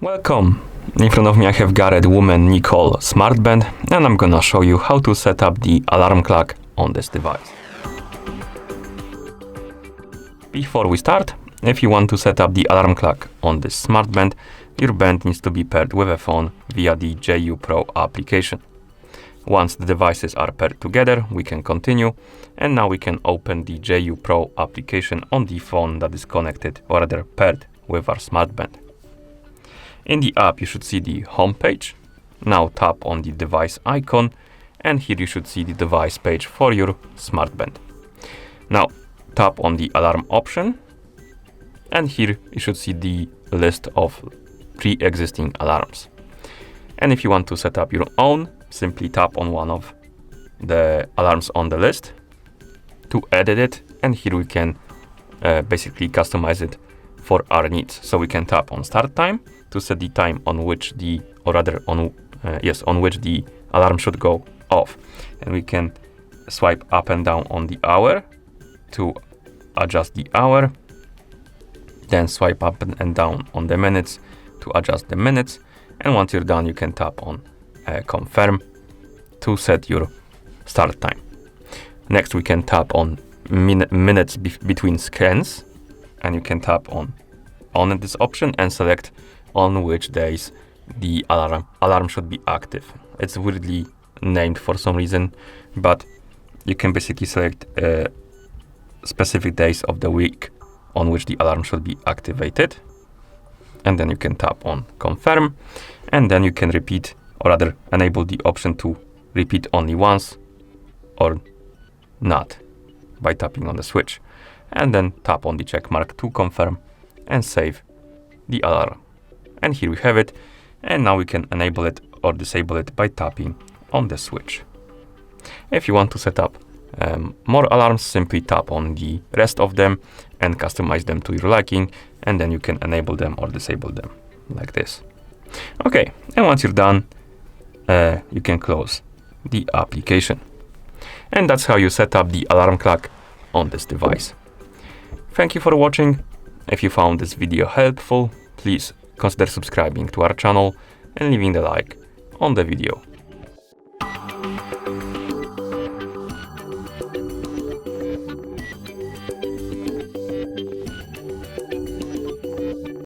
Welcome! In front of me I have Garett Nicole smartband, and I'm gonna show you how to set up the alarm clock on this device. Before we start, if you want to set up the alarm clock on this smartband, your band needs to be paired with a phone via the JU Pro application. Once the devices are paired together, we can continue, and now we can open the JU Pro application on the phone that is connected, or rather paired with our smartband. In the app, you should see the home page. Now tap on the device icon, and here you should see the device page for your smartband. Now tap on the alarm option, and here you should see the list of pre-existing alarms. And if you want to set up your own, simply tap on one of the alarms on the list to edit it, and here we can basically customize it for our needs. So we can tap on start time to set the time on which on which the alarm should go off, and we can swipe up and down on the hour to adjust the hour, then swipe up and down on the minutes to adjust the minutes, and once you're done you can tap on confirm to set your start time. Next we can tap on minutes between scans, and you can tap on this option and select on which days the alarm should be active. It's weirdly named for some reason, but you can basically select specific days of the week on which the alarm should be activated, and then you can tap on confirm, and then you can repeat, or rather enable the option to repeat only once or not by tapping on the switch, and then tap on the check mark to confirm and save the alarm. And here we have it, and now we can enable it or disable it by tapping on the switch. If you want to set up more alarms, simply tap on the rest of them and customize them to your liking, and then you can enable them or disable them like this. Okay, and once you're done, you can close the application. And that's how you set up the alarm clock on this device. Thank you for watching. If you found this video helpful, please consider subscribing to our channel and leaving the like on the video.